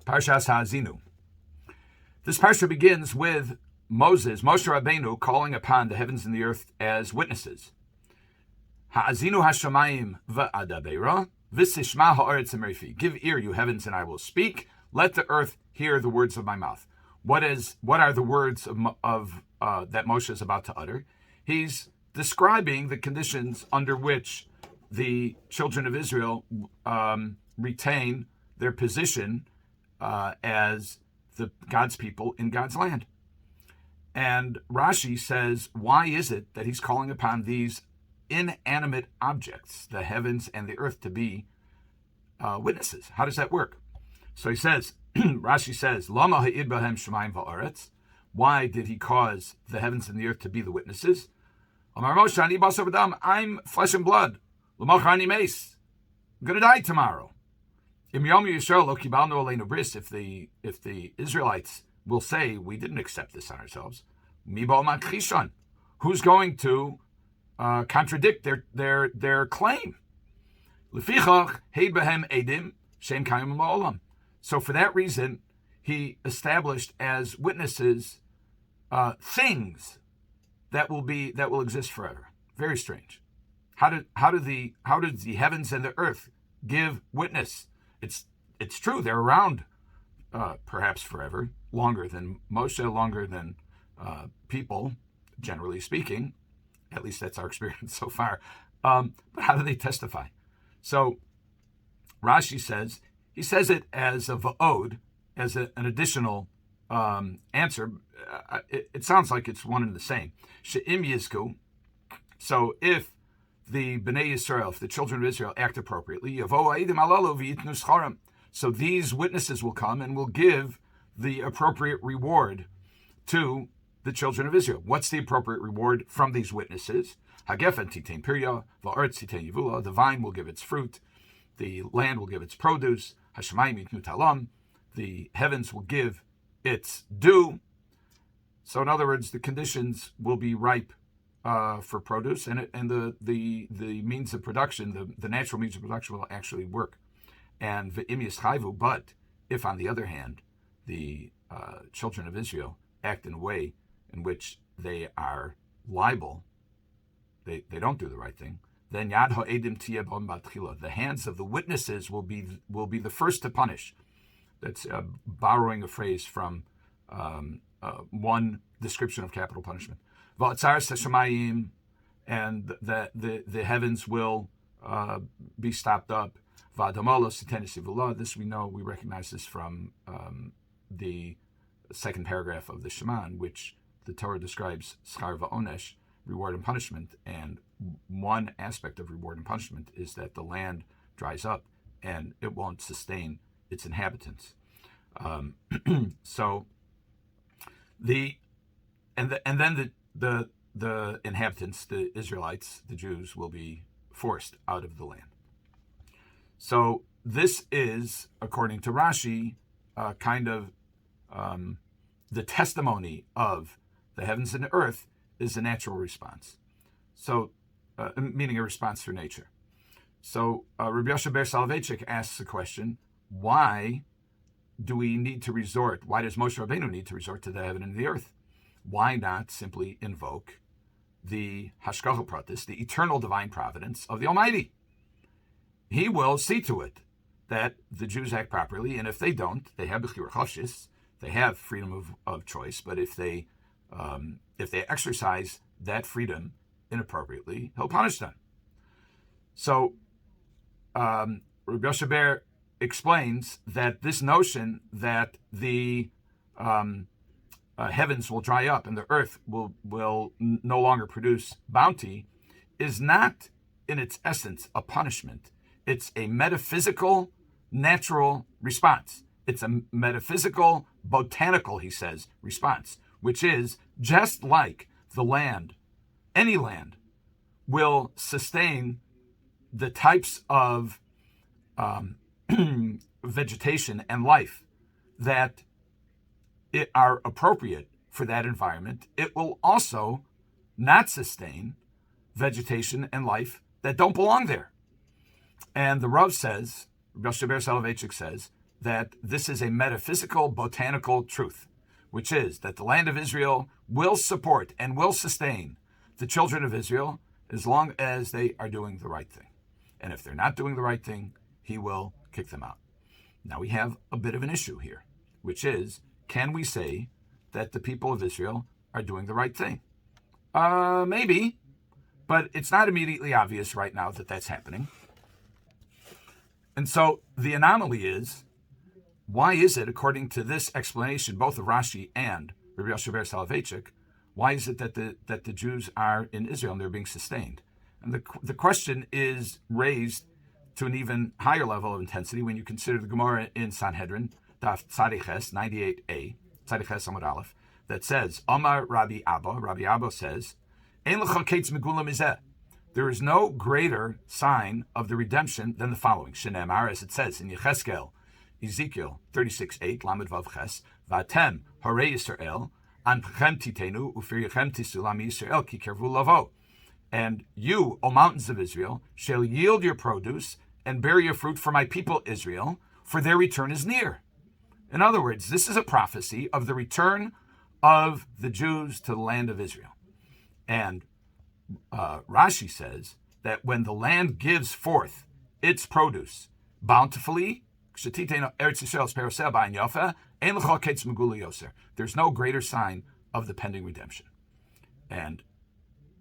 Parshas Ha'azinu. This parsha begins with Moshe Rabbeinu, calling upon the heavens and the earth as witnesses. Ha'azinu hashamayim va'adabera, v'sishma ha'aretz emrefi. Give ear, you heavens, and I will speak. Let the earth hear the words of my mouth. What are the words of that Moshe is about to utter? He's describing the conditions under which the children of Israel retain their position as God's people in God's land. And Rashi says, why is it that he's calling upon these inanimate objects, the heavens and the earth, to be witnesses? How does that work? So he says, Rashi says, Lama ha'id bahem shemayim va'aretz. Why did he cause the heavens and the earth to be the witnesses? Amar Moshe, ani basar v'dam, I'm flesh and blood. L'mocha ani meis. I'm going to die tomorrow. Im yom Yisrael lo kibalnu aleinu bris. If the Israelites will say, we didn't accept this on ourselves, mi ba'al makchishon. Who's going to contradict their claim? Lefichach heid behem edim shem kayim ma'olam. So for that reason, he established as witnesses things that will exist forever. Very strange. How did the heavens and the earth give witness? It's true, they're around perhaps forever, longer than Moshe, longer than people, generally speaking. At least that's our experience so far. But how do they testify? So Rashi says, he says it as a va'od, as an additional answer. It sounds like it's one and the same. She'im yizku. So if the Bnei Yisrael, if the children of Israel act appropriately, yavo aidim alalu v'yitnu scharam. So these witnesses will come and will give the appropriate reward to the children of Israel. What's the appropriate reward from these witnesses? Hagefen titein pirya, va'aretz titein yivula. The vine will give its fruit, the land will give its produce. Hashemayim yitnu talam. The heavens will give its due. So in other words, the conditions will be ripe for produce, and the means of production, the natural means of production, will actually work. And v'im yischayvu. But if, on the other hand, the children of Israel act in a way in which they are liable, they don't do the right thing, then yad ha'edim tiyeh b'am batchila. The hands of the witnesses will be the first to punish. That's borrowing a phrase from one description of capital punishment. V'atzaras hashamayim, and the heavens will be stopped up. V'adamolos sitenisivulah. This we know, we recognize this from the second paragraph of the Shema, in which the Torah describes schar va'onesh, reward and punishment. And one aspect of reward and punishment is that the land dries up and it won't sustain its inhabitants. So then the inhabitants, the Israelites, the Jews, will be forced out of the land. So this is, according to Rashi, kind of the testimony of the heavens and the earth is a natural response. So, meaning a response through nature. So Rabbi Soloveitchik asks the question, why do we need to resort? Why does Moshe Rabbeinu need to resort to the heaven and the earth? Why not simply invoke the hashgacha pratis, the eternal divine providence of the Almighty? He will see to it that the Jews act properly, and if they don't, they have b'chira chafshis, they have freedom of choice. But if they exercise that freedom inappropriately, he'll punish them. So Rabbi Shaber explains that this notion that the heavens will dry up and the earth will no longer produce bounty is not, in its essence, a punishment. It's a metaphysical, natural response. It's a metaphysical, botanical, he says, response, which is just like the land, any land, will sustain the types of vegetation and life that are appropriate for that environment. It will also not sustain vegetation and life that don't belong there. And the Rav says, Rabbi Soloveitchik says, that this is a metaphysical, botanical truth, which is that the land of Israel will support and will sustain the children of Israel as long as they are doing the right thing. And if they're not doing the right thing, he will kick them out. Now we have a bit of an issue here, which is, can we say that the people of Israel are doing the right thing? Maybe, but it's not immediately obvious right now that that's happening. And so the anomaly is, why is it, according to this explanation, both of Rashi and Rabbi Soloveitchik, why is it that the Jews are in Israel and they're being sustained? And the question is raised to an even higher level of intensity when you consider the Gemara in Sanhedrin, Daf Cited 98a, Cited Amud Aleph, that says, Amar Rabbi Abba says, Ein lecha ketz megula mizeh. There is no greater sign of the redemption than the following. Shenemar, as it says in Ezekiel 36:8, Lamed Vav Ches, Vatem Harei Yisrael, An Pechem Titenu, Ufir Yechem Tisulam Yisrael, Ki Kervu Lavo. And you, O mountains of Israel, shall yield your produce and bear your fruit for my people Israel, for their return is near. In other words, this is a prophecy of the return of the Jews to the land of Israel. And Rashi says that when the land gives forth its produce bountifully, there's no greater sign of the pending redemption. And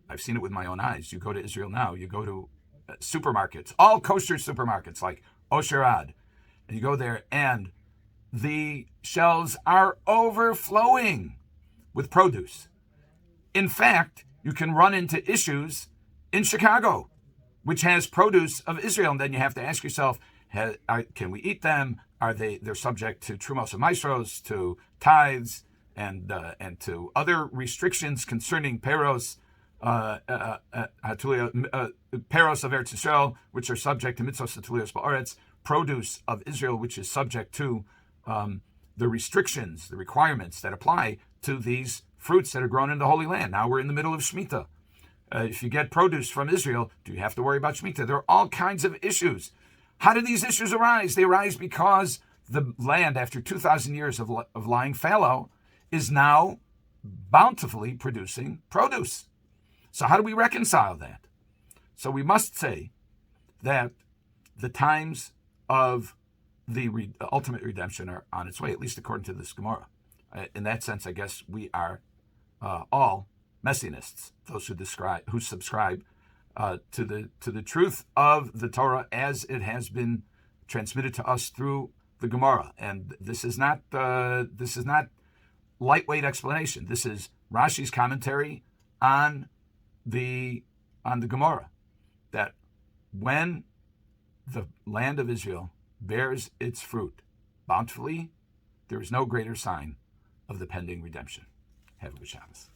I've seen it with my own eyes. You go to Israel now, you go to supermarkets, all kosher supermarkets like Osherad, and you go there and the shelves are overflowing with produce. In fact, you can run into issues in Chicago, which has produce of Israel, and then you have to ask yourself, can we eat them? They're subject to trumos and maestros, to tithes, and to other restrictions concerning Peros, Peros of Eretz Yisrael, which are subject to mitzvos hatulios ba'aretz, produce of Israel, which is subject to the restrictions, the requirements that apply to these fruits that are grown in the Holy Land. Now we're in the middle of Shemitah. If you get produce from Israel, do you have to worry about Shemitah? There are all kinds of issues. How do these issues arise? They arise because the land, after 2,000 years of lying fallow, is now bountifully producing produce. So how do we reconcile that? So we must say that the times of the ultimate redemption are on its way, at least according to this Gemara. In that sense, I guess we are all messianists, those who subscribe to the truth of the Torah as it has been transmitted to us through the Gemara. And this is not lightweight explanation. This is Rashi's commentary on the Gemara, that when the land of Israel bears its fruit bountifully, there is no greater sign of the pending redemption. Have a good Shabbos.